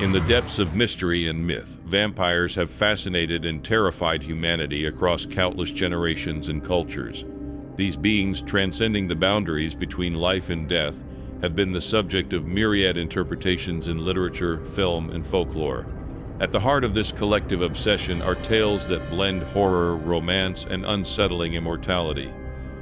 In the depths of mystery and myth, vampires have fascinated and terrified humanity across countless generations and cultures. These beings, transcending the boundaries between life and death, have been the subject of myriad interpretations in literature, film, and folklore. At the heart of this collective obsession are tales that blend horror, romance, and unsettling immortality.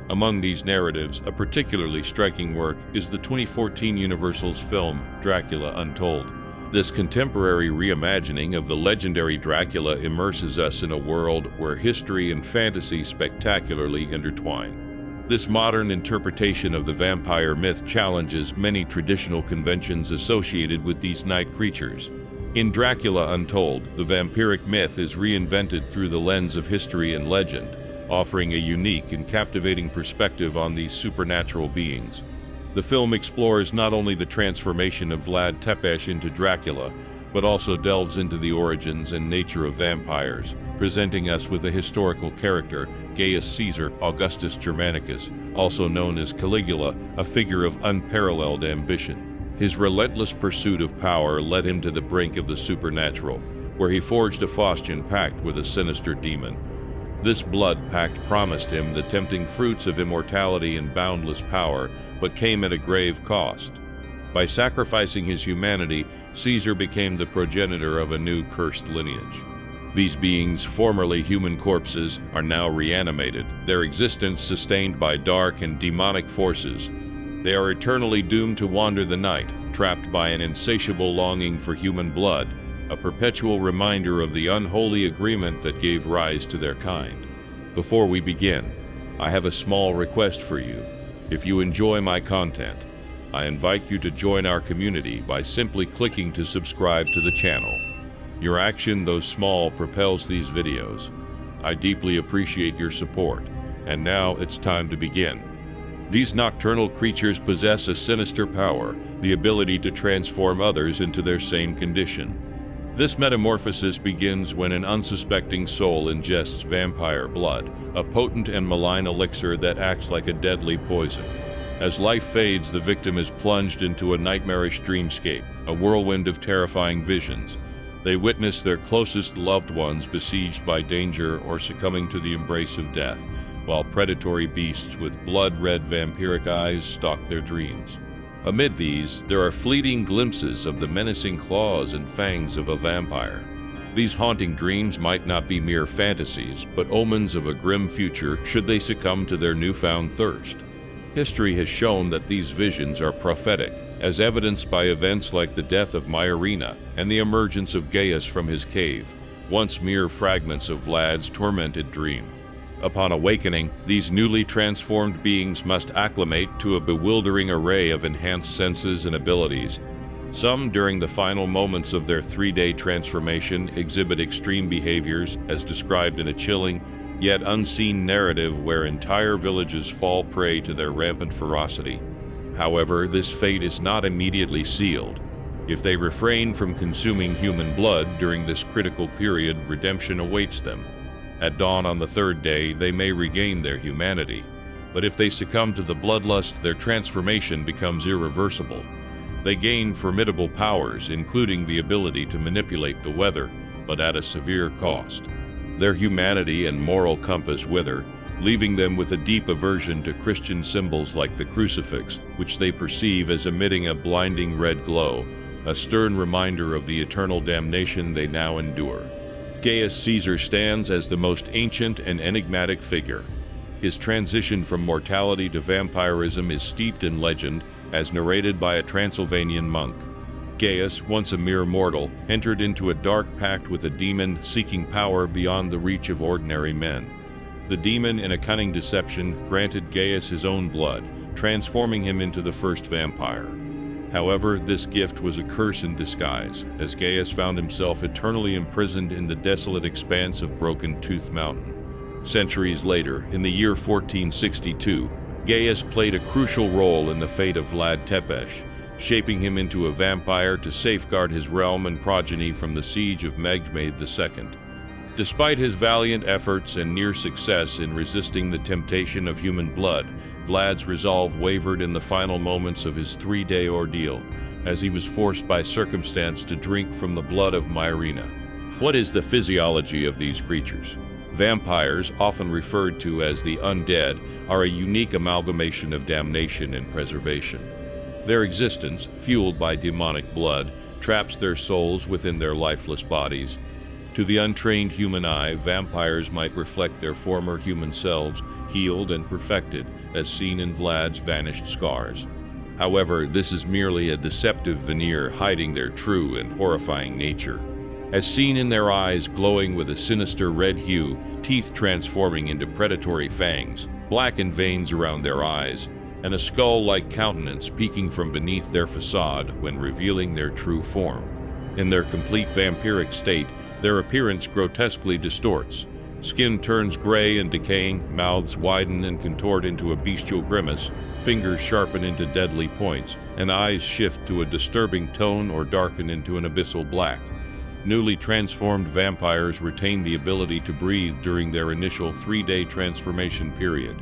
Among these narratives, a particularly striking work is the 2014 Universal's film, Dracula Untold. This contemporary reimagining of the legendary Dracula immerses us in a world where history and fantasy spectacularly intertwine. This modern interpretation of the vampire myth challenges many traditional conventions associated with these night creatures. In Dracula Untold, the vampiric myth is reinvented through the lens of history and legend, offering a unique and captivating perspective on these supernatural beings. The film explores not only the transformation of Vlad Tepes into Dracula, but also delves into the origins and nature of vampires, presenting us with a historical character, Gaius Caesar Augustus Germanicus, also known as Caligula, a figure of unparalleled ambition. His relentless pursuit of power led him to the brink of the supernatural, where he forged a Faustian pact with a sinister demon. This blood pact promised him the tempting fruits of immortality and boundless power, but came at a grave cost. By sacrificing his humanity, Caesar became the progenitor of a new cursed lineage. These beings, formerly human corpses, are now reanimated, their existence sustained by dark and demonic forces. They are eternally doomed to wander the night, trapped by an insatiable longing for human blood, a perpetual reminder of the unholy agreement that gave rise to their kind. Before we begin, I have a small request for you. If you enjoy my content, I invite you to join our community by simply clicking to subscribe to the channel. Your action, though small, propels these videos. I deeply appreciate your support, and now it's time to begin. These nocturnal creatures possess a sinister power, the ability to transform others into their same condition. This metamorphosis begins when an unsuspecting soul ingests vampire blood, a potent and malign elixir that acts like a deadly poison. As life fades, the victim is plunged into a nightmarish dreamscape, a whirlwind of terrifying visions. They witness their closest loved ones besieged by danger or succumbing to the embrace of death, while predatory beasts with blood-red vampiric eyes stalk their dreams. Amid these, there are fleeting glimpses of the menacing claws and fangs of a vampire. These haunting dreams might not be mere fantasies, but omens of a grim future should they succumb to their newfound thirst. History has shown that these visions are prophetic, as evidenced by events like the death of Myarina and the emergence of Gaius from his cave, once mere fragments of Vlad's tormented dream. Upon awakening, these newly transformed beings must acclimate to a bewildering array of enhanced senses and abilities. Some, during the final moments of their 3-day transformation, exhibit extreme behaviors, as described in a chilling, yet unseen narrative where entire villages fall prey to their rampant ferocity. However, this fate is not immediately sealed. If they refrain from consuming human blood during this critical period, redemption awaits them. At dawn on the 3rd day, they may regain their humanity, but if they succumb to the bloodlust, their transformation becomes irreversible. They gain formidable powers, including the ability to manipulate the weather, but at a severe cost. Their humanity and moral compass wither, leaving them with a deep aversion to Christian symbols like the crucifix, which they perceive as emitting a blinding red glow, a stern reminder of the eternal damnation they now endure. Gaius Caesar stands as the most ancient and enigmatic figure. His transition from mortality to vampirism is steeped in legend, as narrated by a Transylvanian monk. Gaius, once a mere mortal, entered into a dark pact with a demon seeking power beyond the reach of ordinary men. The demon, in a cunning deception, granted Gaius his own blood, transforming him into the first vampire. However, this gift was a curse in disguise, as Gaius found himself eternally imprisoned in the desolate expanse of Broken Tooth Mountain. Centuries later, in the year 1462, Gaius played a crucial role in the fate of Vlad Tepes, shaping him into a vampire to safeguard his realm and progeny from the siege of Mehmed II. Despite his valiant efforts and near success in resisting the temptation of human blood, Vlad's resolve wavered in the final moments of his 3-day ordeal, as he was forced by circumstance to drink from the blood of Myrina. What is the physiology of these creatures? Vampires, often referred to as the undead, are a unique amalgamation of damnation and preservation. Their existence, fueled by demonic blood, traps their souls within their lifeless bodies. To the untrained human eye, vampires might reflect their former human selves, healed and perfected, as seen in Vlad's vanished scars. However, this is merely a deceptive veneer hiding their true and horrifying nature. As seen in their eyes glowing with a sinister red hue, teeth transforming into predatory fangs, blackened veins around their eyes, and a skull-like countenance peeking from beneath their facade when revealing their true form. In their complete vampiric state, their appearance grotesquely distorts. Skin turns gray and decaying, mouths widen and contort into a bestial grimace, fingers sharpen into deadly points, and eyes shift to a disturbing tone or darken into an abyssal black. Newly transformed vampires retain the ability to breathe during their initial 3-day transformation period.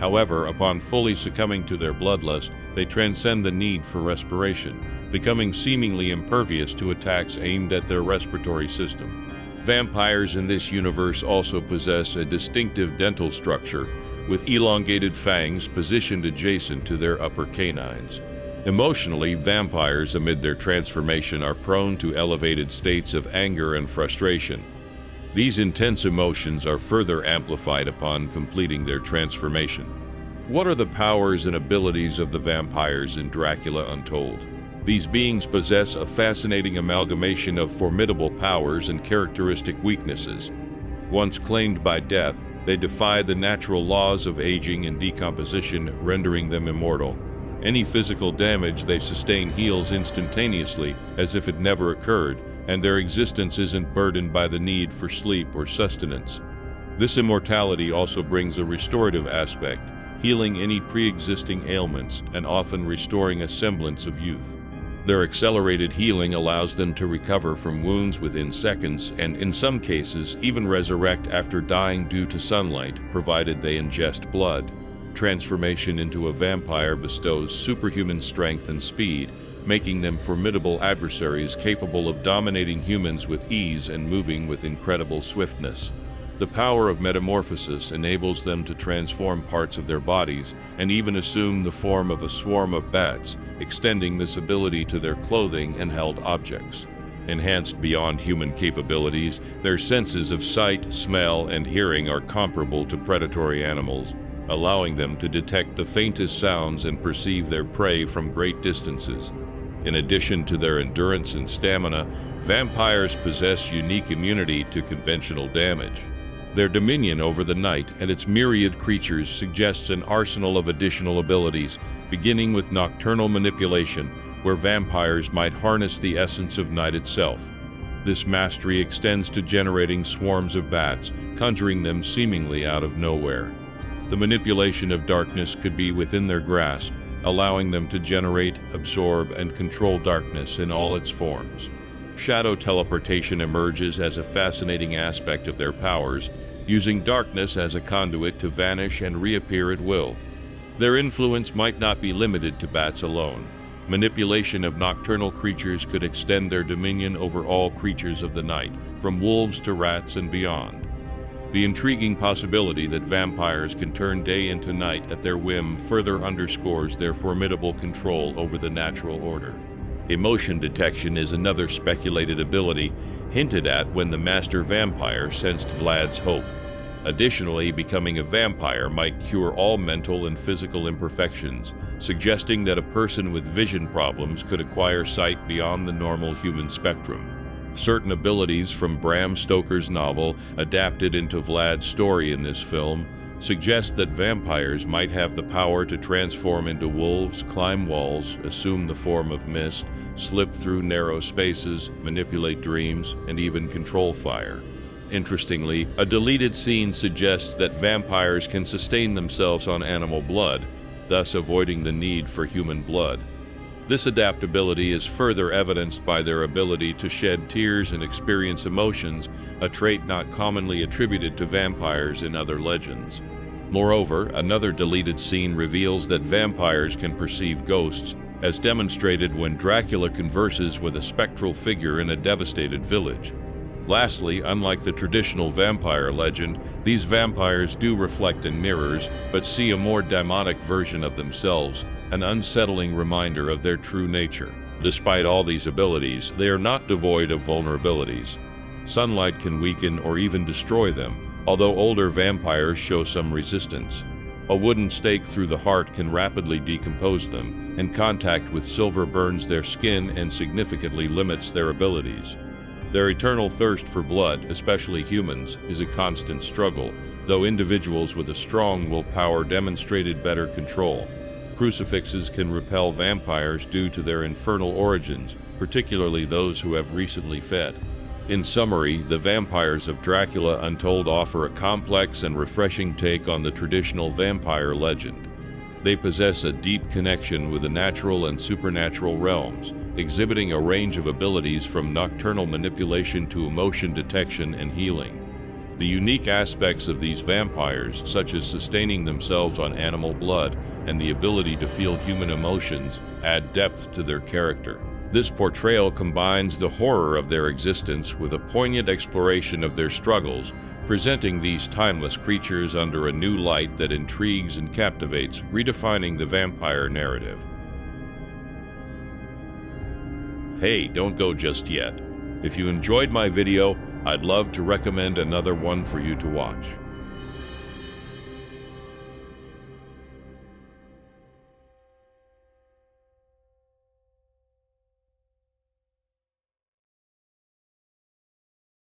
However, upon fully succumbing to their bloodlust, they transcend the need for respiration, becoming seemingly impervious to attacks aimed at their respiratory system. Vampires in this universe also possess a distinctive dental structure, with elongated fangs positioned adjacent to their upper canines. Emotionally, vampires amid their transformation are prone to elevated states of anger and frustration. These intense emotions are further amplified upon completing their transformation. What are the powers and abilities of the vampires in Dracula Untold? These beings possess a fascinating amalgamation of formidable powers and characteristic weaknesses. Once claimed by death, they defy the natural laws of aging and decomposition, rendering them immortal. Any physical damage they sustain heals instantaneously, as if it never occurred, and their existence isn't burdened by the need for sleep or sustenance. This immortality also brings a restorative aspect, healing any pre-existing ailments and often restoring a semblance of youth. Their accelerated healing allows them to recover from wounds within seconds and, in some cases, even resurrect after dying due to sunlight, provided they ingest blood. Transformation into a vampire bestows superhuman strength and speed, making them formidable adversaries capable of dominating humans with ease and moving with incredible swiftness. The power of metamorphosis enables them to transform parts of their bodies and even assume the form of a swarm of bats, extending this ability to their clothing and held objects. Enhanced beyond human capabilities, their senses of sight, smell, and hearing are comparable to predatory animals, allowing them to detect the faintest sounds and perceive their prey from great distances. In addition to their endurance and stamina, vampires possess unique immunity to conventional damage. Their dominion over the night and its myriad creatures suggests an arsenal of additional abilities, beginning with nocturnal manipulation, where vampires might harness the essence of night itself. This mastery extends to generating swarms of bats, conjuring them seemingly out of nowhere. The manipulation of darkness could be within their grasp, allowing them to generate, absorb, and control darkness in all its forms. Shadow teleportation emerges as a fascinating aspect of their powers, using darkness as a conduit to vanish and reappear at will. Their influence might not be limited to bats alone. Manipulation of nocturnal creatures could extend their dominion over all creatures of the night, from wolves to rats and beyond. The intriguing possibility that vampires can turn day into night at their whim further underscores their formidable control over the natural order. Emotion detection is another speculated ability hinted at when the master vampire sensed Vlad's hope. Additionally, becoming a vampire might cure all mental and physical imperfections, suggesting that a person with vision problems could acquire sight beyond the normal human spectrum. Certain abilities from Bram Stoker's novel, adapted into Vlad's story in this film, suggest that vampires might have the power to transform into wolves, climb walls, assume the form of mist, slip through narrow spaces, manipulate dreams, and even control fire. Interestingly, a deleted scene suggests that vampires can sustain themselves on animal blood, thus avoiding the need for human blood. This adaptability is further evidenced by their ability to shed tears and experience emotions, a trait not commonly attributed to vampires in other legends. Moreover, another deleted scene reveals that vampires can perceive ghosts, as demonstrated when Dracula converses with a spectral figure in a devastated village. Lastly, unlike the traditional vampire legend, these vampires do reflect in mirrors, but see a more demonic version of themselves, an unsettling reminder of their true nature. Despite all these abilities, they are not devoid of vulnerabilities. Sunlight can weaken or even destroy them, although older vampires show some resistance. A wooden stake through the heart can rapidly decompose them, and contact with silver burns their skin and significantly limits their abilities. Their eternal thirst for blood, especially humans, is a constant struggle, though individuals with a strong willpower demonstrated better control. Crucifixes can repel vampires due to their infernal origins, particularly those who have recently fed. In summary, the vampires of Dracula Untold offer a complex and refreshing take on the traditional vampire legend. They possess a deep connection with the natural and supernatural realms, exhibiting a range of abilities from nocturnal manipulation to emotion detection and healing. The unique aspects of these vampires, such as sustaining themselves on animal blood and the ability to feel human emotions, add depth to their character. This portrayal combines the horror of their existence with a poignant exploration of their struggles, presenting these timeless creatures under a new light that intrigues and captivates, redefining the vampire narrative. Hey, don't go just yet. If you enjoyed my video, I'd love to recommend another one for you to watch.